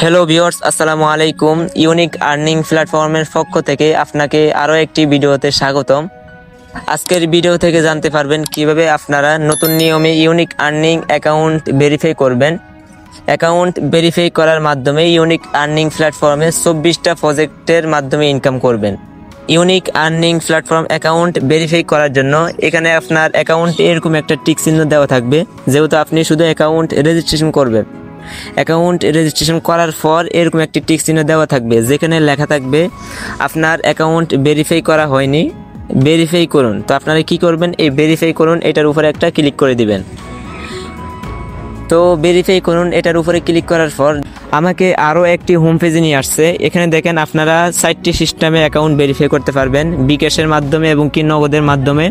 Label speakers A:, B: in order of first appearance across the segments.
A: Hello viewers, আসসালামু আলাইকুম। Unique earning প্ল্যাটফর্মের পক্ষ থেকে আপনাকে আরও একটি ভিডিওতে স্বাগতম। আজকের ভিডিও থেকে জানতে পারবেন কিভাবে আপনারা নতুন নিয়মে ইউনিক আর্নিং অ্যাকাউন্ট ভেরিফাই করবেন। অ্যাকাউন্ট ভেরিফাই করার মাধ্যমে ইউনিক আর্নিং প্ল্যাটফর্মে 24টা প্রজেক্টের মাধ্যমে ইনকাম করবেন। Unique earning platform account verify করার জন্য এখানে আপনার অ্যাকাউন্টে এরকম একটা টিক চিহ্ন দেওয়া থাকবে, যেহেতু আপনি শুধু অ্যাকাউন্ট রেজিস্ট্রেশন করবেন। অ্যাকাউন্ট রেজিস্ট্রেশন করার পর এরকম একটি টিক চিহ্ন দেওয়া থাকবে, যেখানে লেখা থাকবে আপনার অ্যাকাউন্ট ভেরিফাই করা হয়নি, ভেরিফাই করুন। তো আপনারা কি করবেন, এই ভেরিফাই করুন এটার উপরে একটা ক্লিক করে দিবেন। তো ভেরিফাই করুন এটার উপরে ক্লিক করার পর আমাকে আরও একটি হোম পেজে নিয়ে আসছে। এখানে দেখেন আপনারা 4টি সিস্টেমে অ্যাকাউন্ট ভেরিফাই করতে পারবেন, বিকাশের মাধ্যমে এবং কি নগদের মাধ্যমে,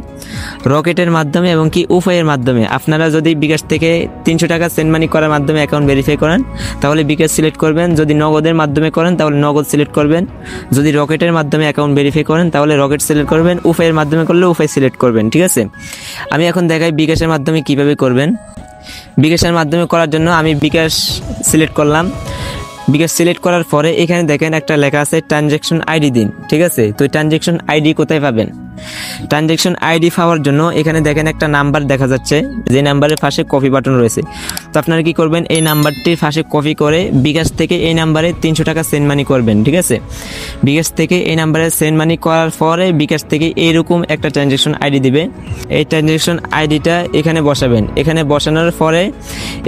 A: রকেটের মাধ্যমে এবং কি উপায়ের মাধ্যমে। আপনারা যদি বিকাশ থেকে 300 টাকা সেন্ড মানি করার মাধ্যমে অ্যাকাউন্ট ভেরিফাই করেন তাহলে বিকাশ সিলেক্ট করবেন, যদি নগদের মাধ্যমে করেন তাহলে নগদ সিলেক্ট করবেন, যদি রকেটের মাধ্যমে অ্যাকাউন্ট ভেরিফাই করেন তাহলে রকেট সিলেক্ট করবেন, উপায়ের মাধ্যমে করলে উপায় সিলেক্ট করবেন। ঠিক আছে, আমি এখন দেখাই বিকাশের মাধ্যমে কিভাবে করবেন। বিকাশের মাধ্যমে করার জন্য আমি বিকাশ সিলেক্ট করলাম। বিকাশ সিলেক্ট করার পরে এখানে দেখেন একটা লেখা আছে ট্রানজ্যাকশন আইডি দিন। ঠিক আছে, তো ট্রানজ্যাকশন আইডি কোথায় পাবেন? ট্রানজ্যাকশন আইডি পাওয়ার জন্য এখানে দেখেন একটা নাম্বার দেখা যাচ্ছে, যে নাম্বারের পাশে কপি বাটন রয়েছে। তো আপনারা কি করবেন, এই নাম্বারটির পাশে কপি করে বিকাশ থেকে এই নাম্বারে 300 টাকা সেন্ড মানি করবেন। ঠিক আছে, বিকাশ থেকে এই নাম্বারে সেন্ড মানি করার পরে বিকাশ থেকে এইরকম একটা ট্রানজ্যাকশন আইডি দিবে। এই ট্রানজ্যাকশন আইডিটা এখানে বসাবেন। এখানে বসানোর পরে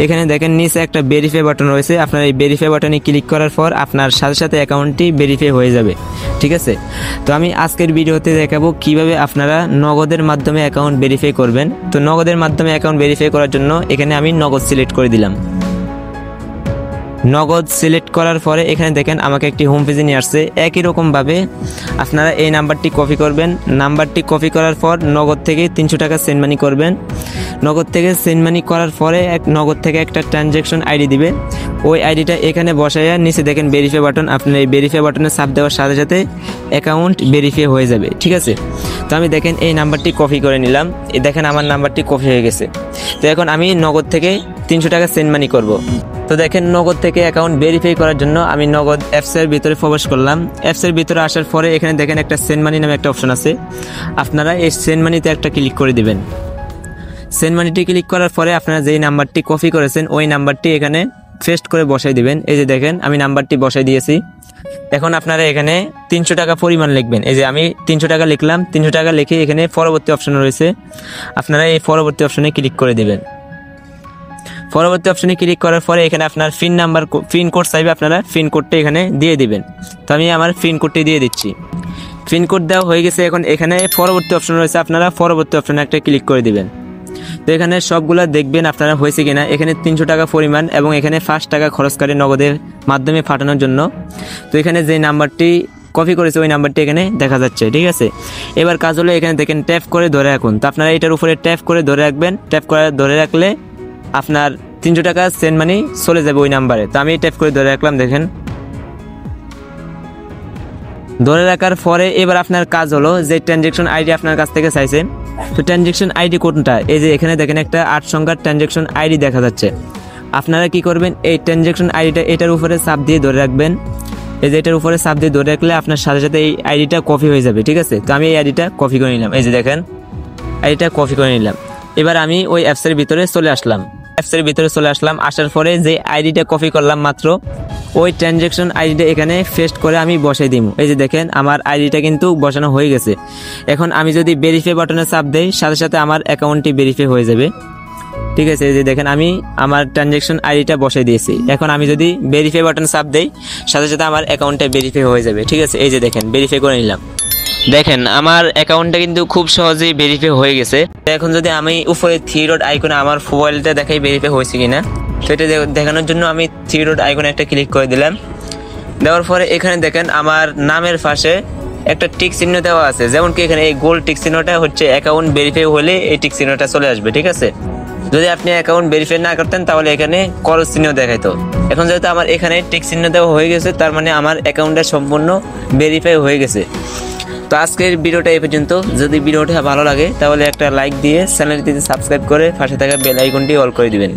A: এখানে দেখেন নিচে একটা ভেরিফাই বাটন রয়েছে। আপনার এই ভেরিফাই বাটনে ক্লিক করার পর আপনার সাথে সাথে অ্যাকাউন্টটি ভেরিফাই হয়ে যাবে। ঠিক আছে, তো আমি আজকের ভিডিওতে দেখাবো কিভাবে আপনারা নগদের মাধ্যমে অ্যাকাউন্ট ভেরিফাই করবেন। তো নগদের মাধ্যমে অ্যাকাউন্ট ভেরিফাই করার জন্য এখানে আমি নগদ সিলেক্ট করে দিলাম। নগদ সিলেক্ট করার পরে এখানে দেখেন আমাকে একটি হোম পেজে নিয়ে আসছে। একই রকমভাবে আপনারা এই নাম্বারটি কপি করবেন। নাম্বারটি কপি করার পর নগদ থেকে 300 টাকা সেন্ড মানি করবেন। নগদ থেকে সেন্ড মানি করার পরে নগদ থেকে একটা ট্রানজ্যাকশন আইডি দিবে। ওই আইডিটা এখানে বসাইয়া নিচে দেখেন ভেরিফাই বাটন, আপনার এই ভেরিফাই বাটনে চাপ দেওয়ার সাথে সাথে অ্যাকাউন্ট ভেরিফাই হয়ে যাবে। ঠিক আছে, তো আমি দেখেন এই নাম্বারটি কপি করে নিলাম। এই দেখেন আমার নাম্বারটি কপি হয়ে গেছে। তো এখন আমি নগদ থেকে 300 টাকা সেন্ড মানি করব। তো দেখেন নগদ থেকে অ্যাকাউন্ট ভেরিফাই করার জন্য আমি নগদ অ্যাপসের ভিতরে প্রবেশ করলাম। অ্যাপসের ভিতরে আসার পরে এখানে দেখেন একটা সেন্ড মানি নামে একটা অপশন আছে। আপনারা এই সেন্ড মানিতে একটা ক্লিক করে দিবেন। সেন্ড মানিটি ক্লিক করার পরে আপনারা যেই নাম্বারটি কপি করেছেন ওই নাম্বারটি এখানে পেস্ট করে বসাই দিবেন। এই যে দেখেন আমি নাম্বারটি বসাই দিয়েছি। এখন আপনারা এখানে 300 টাকা পরিমাণ লিখবেন। এই যে আমি 300 টাকা লিখলাম। 300 টাকা লিখে এখানে পরবর্তী অপশন রয়েছে, আপনারা এই পরবর্তী অপশনে ক্লিক করে দিবেন। পরবর্তী অপশনে ক্লিক করার পরে এখানে আপনার পিন কোড চাইবে, আপনারা পিন কোডটা এখানে দিয়ে দিবেন। তো আমি আমার পিন কোডটি দিয়ে দিচ্ছি। পিন কোড দেওয়া হয়ে গেছে। এখন এখানে পরবর্তী অপশন রয়েছে, আপনারা পরবর্তী অপশনে একটা ক্লিক করে দিবেন। তো এখানে সবগুলা দেখবেন আপনারা হয়েছে কিনা। এখানে 300 টাকা পরিমাণ এবং এখানে 5 টাকা খরচকারী নগদের মাধ্যমে পাঠানোর জন্য। তো এখানে যে নাম্বারটি কপি করেছে ওই নাম্বারটি এখানে দেখা যাচ্ছে। ঠিক আছে, এবার কাজ হলো এখানে দেখেন ট্যাপ করে ধরে রাখুন। তো আপনারা এটার উপরে ট্যাপ করে ধরে রাখবেন। ট্যাপ করে ধরে রাখলে আপনার 300 টাকা সেন্ড মানি চলে যাবে ওই নাম্বারে। তো আমি ট্যাপ করে ধরে রাখলাম। দেখেন ধরে রাখার পরে এবার আপনার কাজ হলো যে ট্রানজ্যাকশন আইডি আপনার কাছ থেকে চাইছে। তো ট্রানজ্যাকশন আইডি কোনটা, এই যে এখানে দেখেন একটা 8 সংখ্যার ট্রানজ্যাকশন আইডি দেখা যাচ্ছে। আপনারা কি করবেন, এই ট্রানজ্যাকশন আইডিটা এটার উপরে চাপ দিয়ে ধরে রাখবেন। এই যে এটার উপরে চাপ দিয়ে ধরে রাখলে আপনার সাথে সাথে এই আইডিটা কপি হয়ে যাবে। ঠিক আছে, তো আমি এই আইডিটা কপি করে নিলাম। এই যে দেখেন আইডিটা কপি করে নিলাম। এবার আমি ওই অ্যাপসের ভিতরে চলে আসলাম। আসার পরে যে আইডিটা কপি করলাম মাত্র, ওই ট্রানজ্যাকশন আইডিটা এখানে পেস্ট করে আমি বসাই দিব। এই যে দেখেন আমার আইডিটা কিন্তু বসানো হয়ে গেছে। এখন আমি যদি ভেরিফাই বাটনে চাপ দেই সাথে সাথে আমার অ্যাকাউন্টটি ভেরিফাই হয়ে যাবে। ঠিক আছে, এই যে দেখেন আমি আমার ট্রানজ্যাকশন আইডিটা বসাই দিয়েছি। এখন আমি যদি ভেরিফাই বাটনে চাপ দেই সাথে সাথে আমার অ্যাকাউন্টটা ভেরিফাই হয়ে যাবে। ঠিক আছে, এই যে দেখেন ভেরিফাই করে নিলাম। দেখেন আমার অ্যাকাউন্টটা কিন্তু খুব সহজেই ভেরিফাই হয়ে গেছে। এখন যদি আমি উপরে 3 ডট আইকনে আমার মোবাইলটা দেখাই ভেরিফাই হয়েছে কিনা, তো এটা দেখানোর জন্য আমি 3 ডট আইকনে একটা ক্লিক করে দিলাম। দেওয়ার পরে এখানে দেখেন আমার নামের পাশে একটা টিক চিহ্ন দেওয়া আছে। যেমন কি এখানে এই গোল টিক চিহ্নটা হচ্ছে অ্যাকাউন্ট ভেরিফাই হলে এই টিক চিহ্নটা চলে আসবে। ঠিক আছে, যদি আপনি অ্যাকাউন্ট ভেরিফাই না করতেন তাহলে এখানে ক্রস চিহ্ন দেখাইতো। এখন যেহেতু আমার এখানে টিক চিহ্ন দেওয়া হয়ে গেছে, তার মানে আমার অ্যাকাউন্টটা সম্পূর্ণ ভেরিফাই হয়ে গেছে। তো আজকের ভিডিওটা এই পর্যন্ত। যদি ভিডিওটা ভালো লাগে তাহলে একটা লাইক দিয়ে চ্যানেলটিতে সাবস্ক্রাইব করে পাশে থাকা বেল আইকনটি অল করে দিবেন।